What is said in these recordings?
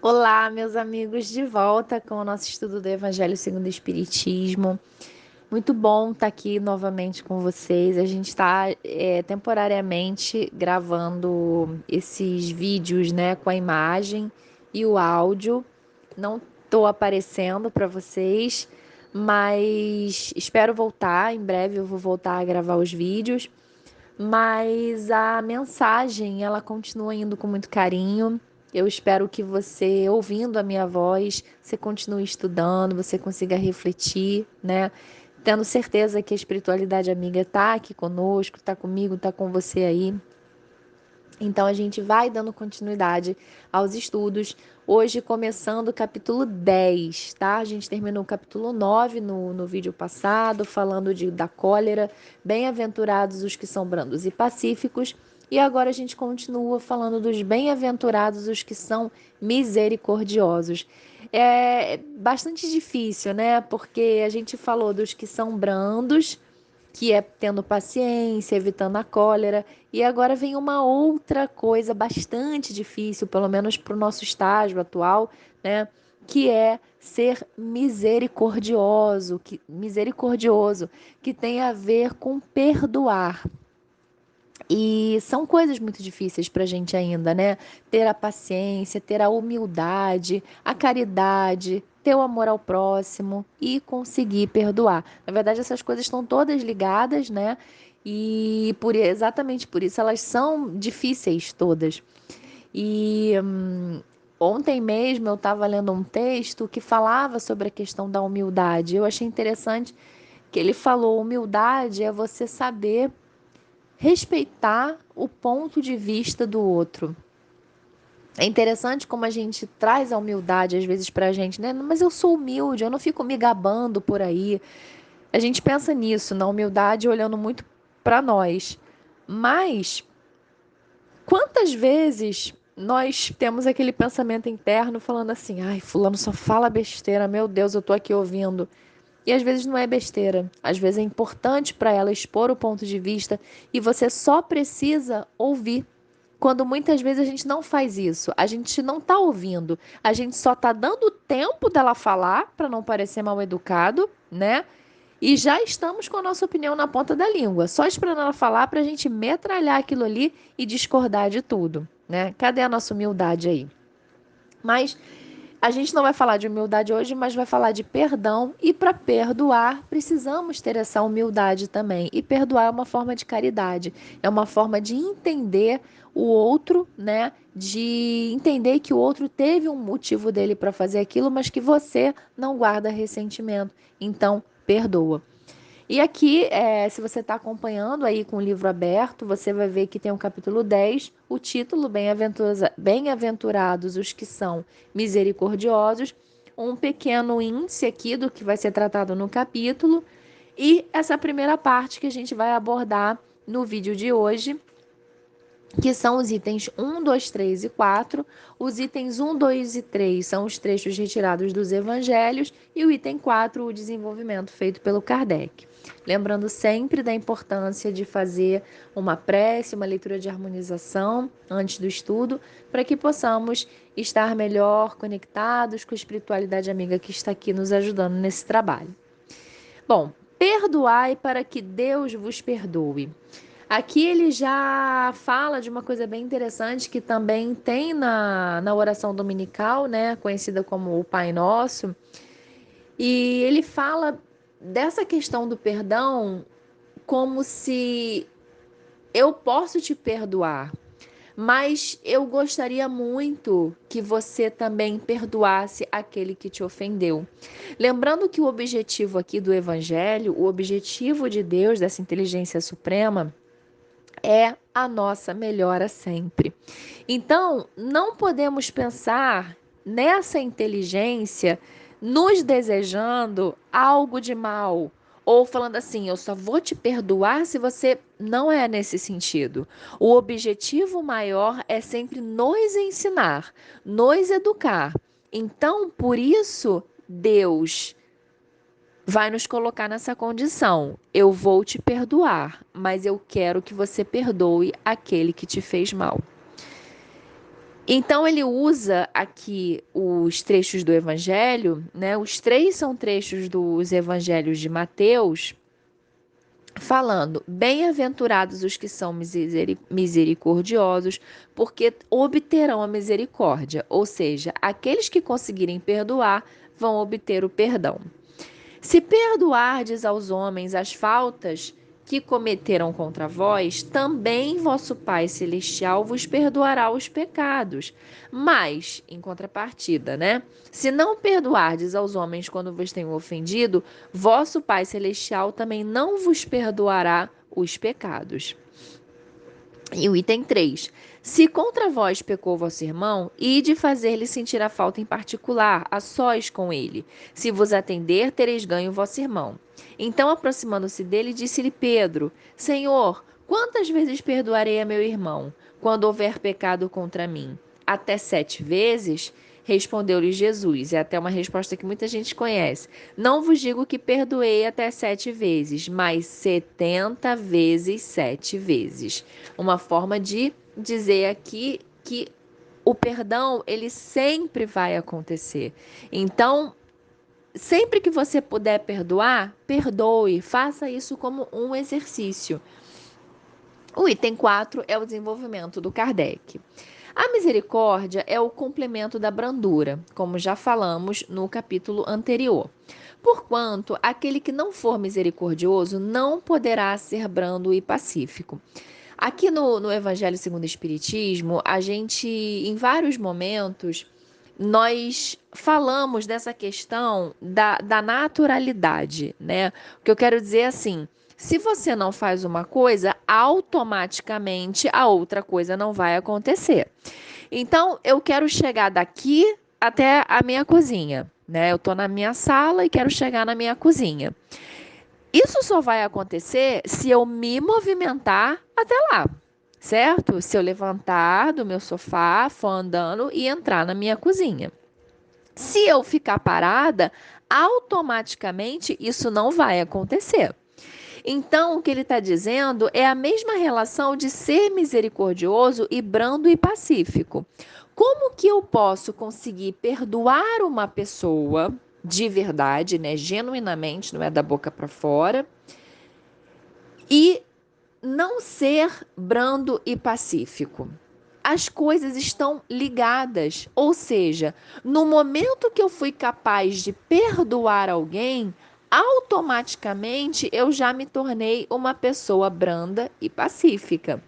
Olá, meus amigos, de volta com o nosso estudo do Evangelho segundo o Espiritismo. Muito bom estar aqui novamente com vocês. A gente está temporariamente gravando esses vídeos, né, com a imagem e o áudio. Não estou aparecendo para vocês, mas espero voltar. Em breve eu vou voltar a gravar os vídeos. Mas a mensagem, ela continua indo com muito carinho. Eu espero que você, ouvindo a minha voz, você continue estudando, você consiga refletir, né? Tendo certeza que a espiritualidade amiga está aqui conosco, está comigo, está com você aí. Então a gente vai dando continuidade aos estudos. Hoje começando o capítulo 10, tá? A gente terminou o capítulo 9 no vídeo passado, falando da cólera. Bem-aventurados os que são brandos e pacíficos. E agora a gente continua falando dos bem-aventurados os que são misericordiosos. É bastante difícil, né? Porque a gente falou dos que são brandos, que é tendo paciência, evitando a cólera. E agora vem uma outra coisa bastante difícil, pelo menos para o nosso estágio atual, né? Que é ser misericordioso, que tem a ver com perdoar. E são coisas muito difíceis para a gente ainda, né? Ter a paciência, ter a humildade, a caridade, ter o amor ao próximo e conseguir perdoar. Na verdade, essas coisas estão todas ligadas, né? E exatamente por isso elas são difíceis todas. E ontem mesmo eu estava lendo um texto que falava sobre a questão da humildade. Eu achei interessante que ele falou: humildade é você saber respeitar o ponto de vista do outro. É interessante como a gente traz a humildade às vezes pra gente, né? Mas eu sou humilde, eu não fico me gabando por aí. A gente pensa nisso, na humildade, olhando muito para nós. Mas quantas vezes nós temos aquele pensamento interno falando assim: ai, fulano só fala besteira, meu Deus, eu tô aqui ouvindo. E às vezes não é besteira, às vezes é importante para ela expor o ponto de vista e você só precisa ouvir. Quando muitas vezes a gente não faz isso, a gente não está ouvindo, a gente só está dando tempo dela falar para não parecer mal educado, né? E já estamos com a nossa opinião na ponta da língua, só esperando ela falar para a gente metralhar aquilo ali e discordar de tudo, né? Cadê a nossa humildade aí? Mas a gente não vai falar de humildade hoje, mas vai falar de perdão. E para perdoar, precisamos ter essa humildade também. E perdoar é uma forma de caridade, é uma forma de entender o outro, né? De entender que o outro teve um motivo dele para fazer aquilo, mas que você não guarda ressentimento. Então, perdoa. E aqui, se você está acompanhando aí com o livro aberto, você vai ver que tem o capítulo 10, o título Bem-aventurados os que são misericordiosos, um pequeno índice aqui do que vai ser tratado no capítulo, e essa primeira parte que a gente vai abordar no vídeo de hoje, que são os itens 1, 2, 3 e 4. Os itens 1, 2 e 3 são os trechos retirados dos evangelhos e o item 4, o desenvolvimento feito pelo Kardec. Lembrando sempre da importância de fazer uma prece, uma leitura de harmonização antes do estudo, para que possamos estar melhor conectados com a espiritualidade amiga que está aqui nos ajudando nesse trabalho. Bom, perdoai para que Deus vos perdoe. Aqui ele já fala de uma coisa bem interessante que também tem na oração dominical, né, conhecida como o Pai Nosso, e ele fala dessa questão do perdão como se eu posso te perdoar, mas eu gostaria muito que você também perdoasse aquele que te ofendeu. Lembrando que o objetivo aqui do Evangelho, o objetivo de Deus, dessa inteligência suprema, é a nossa melhora sempre. Então, não podemos pensar nessa inteligência nos desejando algo de mal. Ou falando assim, eu só vou te perdoar se você não é nesse sentido. O objetivo maior é sempre nos ensinar, nos educar. Então, por isso, Deus vai nos colocar nessa condição. Eu vou te perdoar, mas eu quero que você perdoe aquele que te fez mal. Então ele usa aqui os trechos do Evangelho, né? Os três são trechos dos Evangelhos de Mateus, falando: bem-aventurados os que são misericordiosos, porque obterão a misericórdia. Ou seja, aqueles que conseguirem perdoar vão obter o perdão. Se perdoardes aos homens as faltas que cometeram contra vós, também vosso Pai Celestial vos perdoará os pecados. Mas, em contrapartida, né? Se não perdoardes aos homens quando vos tenham ofendido, vosso Pai Celestial também não vos perdoará os pecados. E o item 3. Se contra vós pecou vosso irmão, ide fazer-lhe sentir a falta em particular, a sós com ele. Se vos atender, tereis ganho vosso irmão. Então, aproximando-se dele, disse-lhe Pedro: Senhor, quantas vezes perdoarei a meu irmão, quando houver pecado contra mim? Até 7 vezes? Respondeu-lhe Jesus. É até uma resposta que muita gente conhece. Não vos digo que perdoei até 7 vezes, mas 70 vezes 7 vezes. Uma forma de dizer aqui que o perdão, ele sempre vai acontecer. Então, sempre que você puder perdoar, perdoe, faça isso como um exercício. O item 4 é o desenvolvimento do Kardec. A misericórdia é o complemento da brandura, como já falamos no capítulo anterior. Porquanto, aquele que não for misericordioso não poderá ser brando e pacífico. Aqui no Evangelho segundo o Espiritismo, a gente, em vários momentos, nós falamos dessa questão da naturalidade, né? O que eu quero dizer é assim: se você não faz uma coisa, automaticamente a outra coisa não vai acontecer. Então, eu quero chegar daqui até a minha cozinha, né? Eu tô na minha sala e quero chegar na minha cozinha. Isso só vai acontecer se eu me movimentar até lá, certo? Se eu levantar do meu sofá, for andando e entrar na minha cozinha. Se eu ficar parada, automaticamente isso não vai acontecer. Então, o que ele está dizendo é a mesma relação de ser misericordioso e brando e pacífico. Como que eu posso conseguir perdoar uma pessoa de verdade, né, genuinamente, não é da boca para fora, e não ser brando e pacífico? As coisas estão ligadas, ou seja, no momento que eu fui capaz de perdoar alguém, automaticamente eu já me tornei uma pessoa branda e pacífica.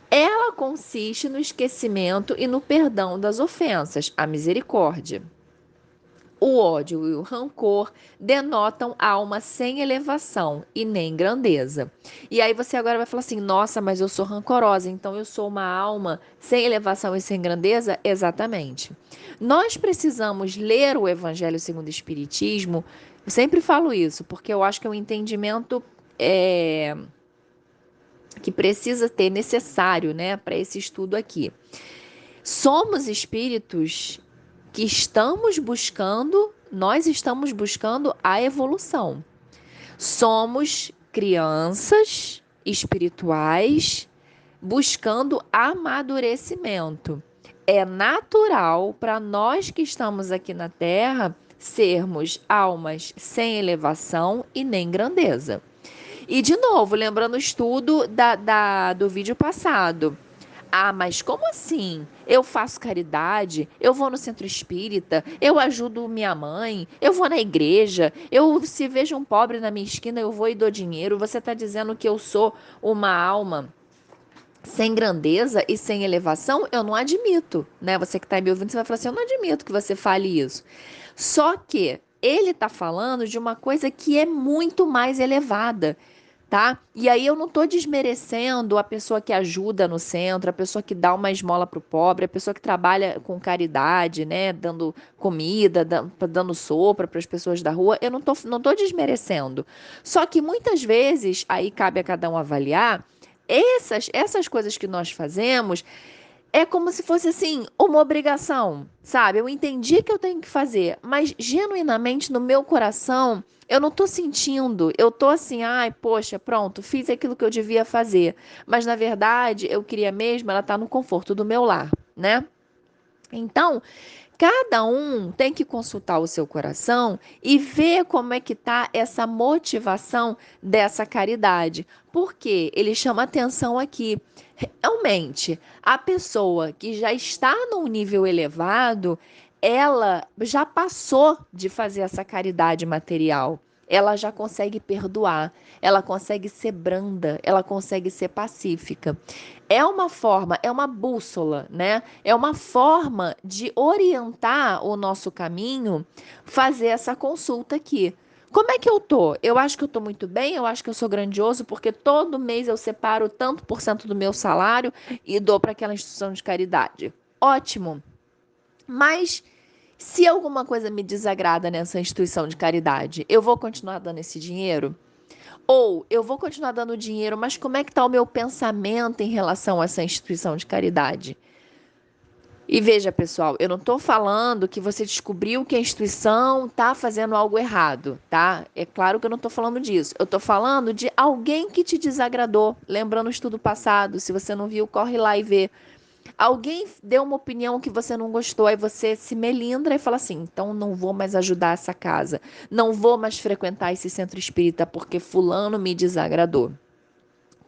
Ela consiste no esquecimento e no perdão das ofensas, a misericórdia. O ódio e o rancor denotam alma sem elevação e nem grandeza. E aí você agora vai falar assim: nossa, mas eu sou rancorosa, então eu sou uma alma sem elevação e sem grandeza? Exatamente. Nós precisamos ler o Evangelho segundo o Espiritismo. Eu sempre falo isso, porque eu acho que é um entendimento que precisa ter, necessário, né, para esse estudo aqui. Somos espíritos que nós estamos buscando a evolução. Somos crianças espirituais buscando amadurecimento. É natural para nós que estamos aqui na Terra sermos almas sem elevação e nem grandeza. E, de novo, lembrando o estudo do vídeo passado. Ah, mas como assim? Eu faço caridade, eu vou no centro espírita, eu ajudo minha mãe, eu vou na igreja, eu se vejo um pobre na minha esquina, eu vou e dou dinheiro. Você está dizendo que eu sou uma alma sem grandeza e sem elevação? Eu não admito, né? Você que está me ouvindo, você vai falar assim: eu não admito que você fale isso. Só que ele está falando de uma coisa que é muito mais elevada, tá? E aí eu não tô desmerecendo a pessoa que ajuda no centro, a pessoa que dá uma esmola pro pobre, a pessoa que trabalha com caridade, né, dando comida, dando sopa para as pessoas da rua. Eu não tô desmerecendo. Só que muitas vezes, aí cabe a cada um avaliar, essas coisas que nós fazemos é como se fosse assim, uma obrigação, sabe? Eu entendi que eu tenho que fazer, mas genuinamente no meu coração, eu não tô sentindo. Eu tô assim, ai, poxa, pronto, fiz aquilo que eu devia fazer. Mas na verdade, eu queria mesmo ela tá no conforto do meu lar, né? Então, cada um tem que consultar o seu coração e ver como é que está essa motivação dessa caridade. Porque ele chama atenção aqui. Realmente, a pessoa que já está num nível elevado, ela já passou de fazer essa caridade material. Ela já consegue perdoar, ela consegue ser branda, ela consegue ser pacífica. É uma forma, é uma bússola, né? É uma forma de orientar o nosso caminho, fazer essa consulta aqui. Como é que eu tô? Eu acho que eu tô muito bem, eu acho que eu sou grandioso, porque todo mês eu separo tanto por cento do meu salário e dou para aquela instituição de caridade. Ótimo. Mas se alguma coisa me desagrada nessa instituição de caridade, eu vou continuar dando esse dinheiro? Ou eu vou continuar dando dinheiro, mas como é que está o meu pensamento em relação a essa instituição de caridade? E veja, pessoal, eu não estou falando que você descobriu que a instituição está fazendo algo errado, tá? É claro que eu não estou falando disso. Eu estou falando de alguém que te desagradou. Lembrando o estudo passado, se você não viu, corre lá e vê. Alguém deu uma opinião que você não gostou, aí você se melindra e fala assim: então não vou mais ajudar essa casa, não vou mais frequentar esse centro espírita porque fulano me desagradou.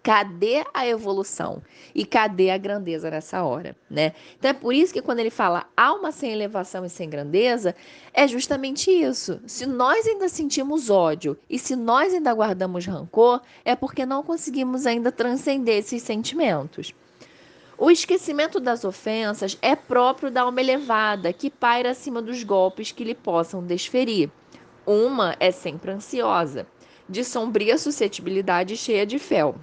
Cadê a evolução? E cadê a grandeza nessa hora, né? Então é por isso que quando ele fala alma sem elevação e sem grandeza, é justamente isso. Se nós ainda sentimos ódio e se nós ainda guardamos rancor, é porque não conseguimos ainda transcender esses sentimentos. O esquecimento das ofensas é próprio da alma elevada, que paira acima dos golpes que lhe possam desferir. Uma é sempre ansiosa, de sombria suscetibilidade cheia de fel.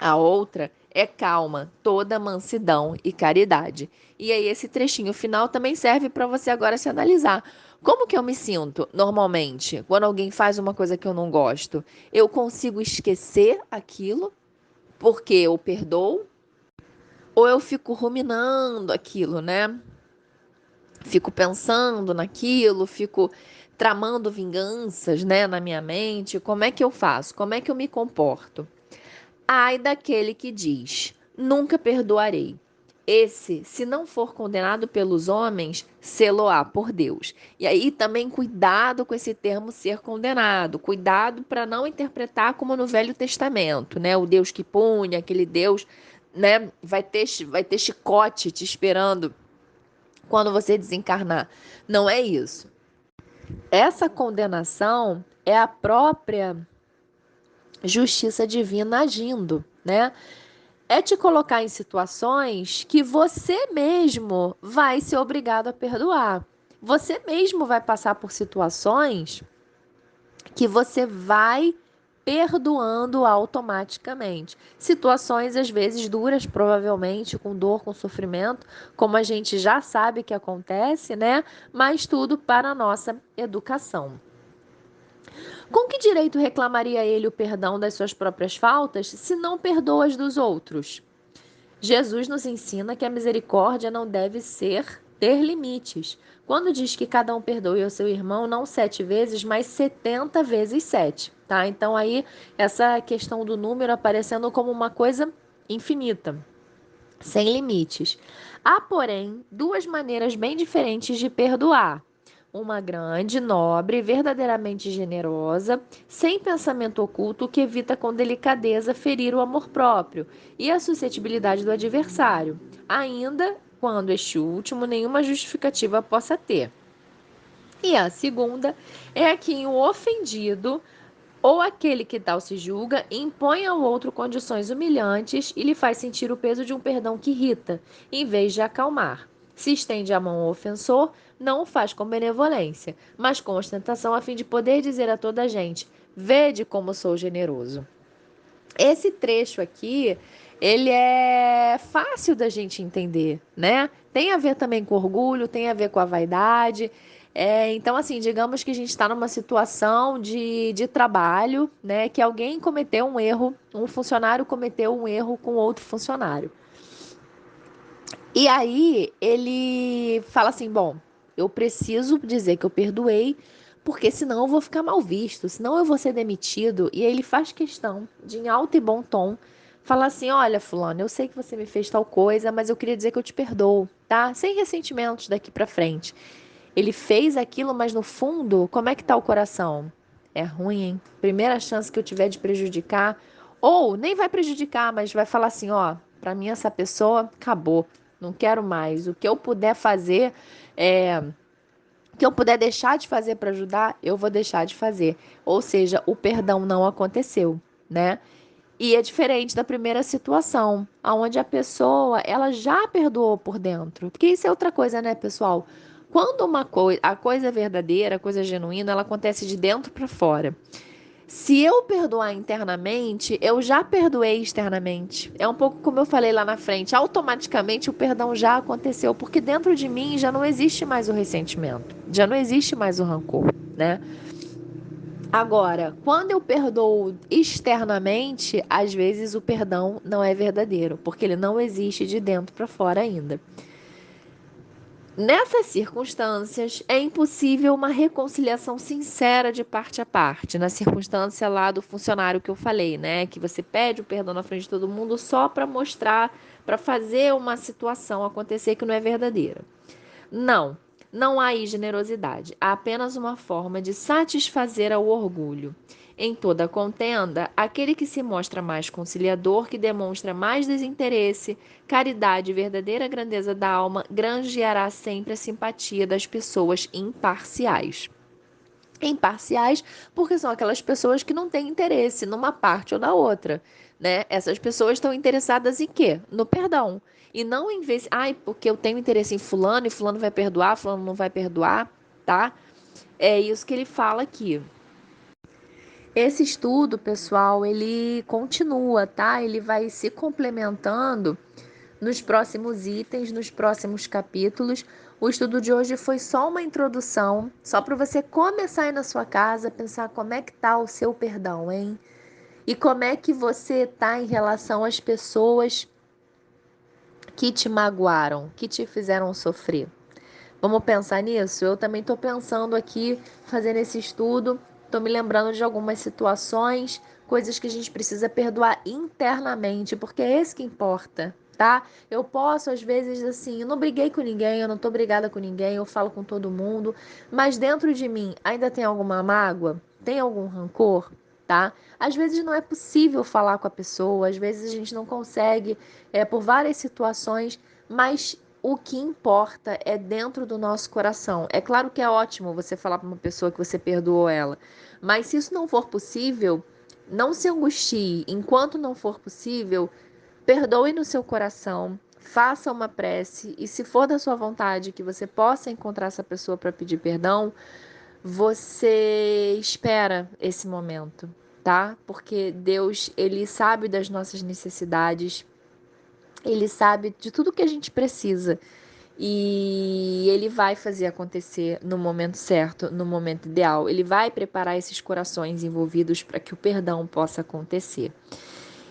A outra é calma, toda mansidão e caridade. E aí esse trechinho final também serve para você agora se analisar. Como que eu me sinto normalmente quando alguém faz uma coisa que eu não gosto? Eu consigo esquecer aquilo porque eu perdoo? Ou eu fico ruminando aquilo, né? Fico pensando naquilo, fico tramando vinganças, né, na minha mente. Como é que eu faço? Como é que eu me comporto? Ai daquele que diz: nunca perdoarei. Esse, se não for condenado pelos homens, sê-lo-á por Deus. E aí também cuidado com esse termo ser condenado. Cuidado para não interpretar como no Velho Testamento, né? O Deus que pune, aquele Deus, né? Vai ter chicote te esperando quando você desencarnar. Não é isso. Essa condenação é a própria justiça divina agindo, né? É te colocar em situações que você mesmo vai ser obrigado a perdoar. Você mesmo vai passar por situações que você vai perdoando automaticamente. Situações às vezes duras, provavelmente com dor, com sofrimento, como a gente já sabe que acontece, né? Mas tudo para a nossa educação. Com que direito reclamaria ele o perdão das suas próprias faltas se não perdoa as dos outros? Jesus nos ensina que a misericórdia não deve ter limites. Quando diz que cada um perdoe o seu irmão, não 7 vezes, mas 70 vezes 7, tá? Então aí essa questão do número aparecendo como uma coisa infinita, sem limites. Há, porém, duas maneiras bem diferentes de perdoar. Uma grande, nobre, verdadeiramente generosa, sem pensamento oculto, que evita com delicadeza ferir o amor próprio e a suscetibilidade do adversário, ainda quando este último nenhuma justificativa possa ter. E a segunda é a que o ofendido ou aquele que tal se julga impõe ao outro condições humilhantes e lhe faz sentir o peso de um perdão que irrita, em vez de acalmar. Se estende a mão ao ofensor, não o faz com benevolência, mas com ostentação a fim de poder dizer a toda a gente: vede como sou generoso. Esse trecho aqui, ele é fácil da gente entender, né? Tem a ver também com orgulho, tem a ver com a vaidade. Então, assim, digamos que a gente está numa situação de trabalho, né? Que alguém cometeu um erro, um funcionário cometeu um erro com outro funcionário. E aí ele fala assim: bom, eu preciso dizer que eu perdoei, porque senão eu vou ficar mal visto, senão eu vou ser demitido. E aí ele faz questão de, em alto e bom tom, Falar assim: olha, fulano, eu sei que você me fez tal coisa, mas eu queria dizer que eu te perdoo, tá? Sem ressentimentos daqui pra frente. Ele fez aquilo, mas no fundo, como é que tá o coração? É ruim, hein? Primeira chance que eu tiver de prejudicar, ou nem vai prejudicar, mas vai falar assim: ó, pra mim essa pessoa acabou, não quero mais. O que eu puder fazer, o que eu puder deixar de fazer para ajudar, eu vou deixar de fazer. Ou seja, o perdão não aconteceu, né? E é diferente da primeira situação, onde a pessoa ela já perdoou por dentro. Porque isso é outra coisa, né, pessoal? Quando a coisa é verdadeira, a coisa é genuína, ela acontece de dentro para fora. Se eu perdoar internamente, eu já perdoei externamente. É um pouco como eu falei lá na frente. Automaticamente o perdão já aconteceu, porque dentro de mim já não existe mais o ressentimento, já não existe mais o rancor, né? Agora, quando eu perdoo externamente, às vezes o perdão não é verdadeiro, porque ele não existe de dentro para fora ainda. Nessas circunstâncias, é impossível uma reconciliação sincera de parte a parte. Na circunstância lá do funcionário que eu falei, né? Que você pede o perdão na frente de todo mundo só para mostrar, para fazer uma situação acontecer que não é verdadeira. Não, não há aí generosidade. Há apenas uma forma de satisfazer ao orgulho. Em toda contenda, aquele que se mostra mais conciliador, que demonstra mais desinteresse, caridade e verdadeira grandeza da alma, granjeará sempre a simpatia das pessoas imparciais. Imparciais, porque são aquelas pessoas que não têm interesse numa parte ou na outra, né? Essas pessoas estão interessadas em quê? No perdão. E não em vez, ai, porque eu tenho interesse em fulano e fulano vai perdoar, fulano não vai perdoar, tá? É isso que ele fala aqui. Esse estudo, pessoal, ele continua, tá? Ele vai se complementando nos próximos itens, nos próximos capítulos. O estudo de hoje foi só uma introdução, só para você começar aí na sua casa, pensar como é que tá o seu perdão, hein? E como é que você tá em relação às pessoas que te magoaram, que te fizeram sofrer. Vamos pensar nisso? Eu também estou pensando aqui, fazendo esse estudo, estou me lembrando de algumas situações, coisas que a gente precisa perdoar internamente, porque é esse que importa, tá? Eu posso, às vezes, assim, eu não briguei com ninguém, eu não tô brigada com ninguém, eu falo com todo mundo, mas dentro de mim ainda tem alguma mágoa? Tem algum rancor? Tá? Às vezes não é possível falar com a pessoa, às vezes a gente não consegue, por várias situações, mas o que importa é dentro do nosso coração. É claro que é ótimo você falar para uma pessoa que você perdoou ela, mas se isso não for possível, não se angustie. Enquanto não for possível, perdoe no seu coração, faça uma prece e, se for da sua vontade que você possa encontrar essa pessoa para pedir perdão, você espera esse momento, tá? Porque Deus, ele sabe das nossas necessidades, ele sabe de tudo que a gente precisa. E ele vai fazer acontecer no momento certo, no momento ideal. Ele vai preparar esses corações envolvidos para que o perdão possa acontecer.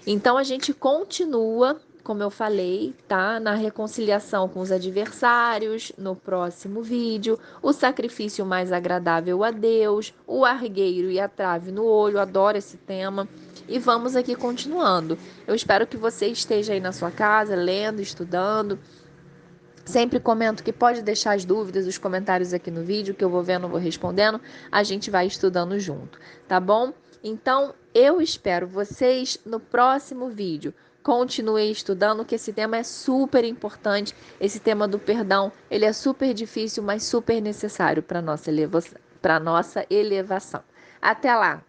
Então a gente continua, como eu falei, tá? Na reconciliação com os adversários, no próximo vídeo, o sacrifício mais agradável a Deus, o argueiro e a trave no olho, adoro esse tema. E vamos aqui continuando. Eu espero que você esteja aí na sua casa, lendo, estudando. Sempre comento que pode deixar as dúvidas, os comentários aqui no vídeo, que eu vou vendo, vou respondendo. A gente vai estudando junto, tá bom? Então, eu espero vocês no próximo vídeo. Continue estudando, que esse tema é super importante. Esse tema do perdão, ele é super difícil, mas super necessário para nossa elevação. Até lá!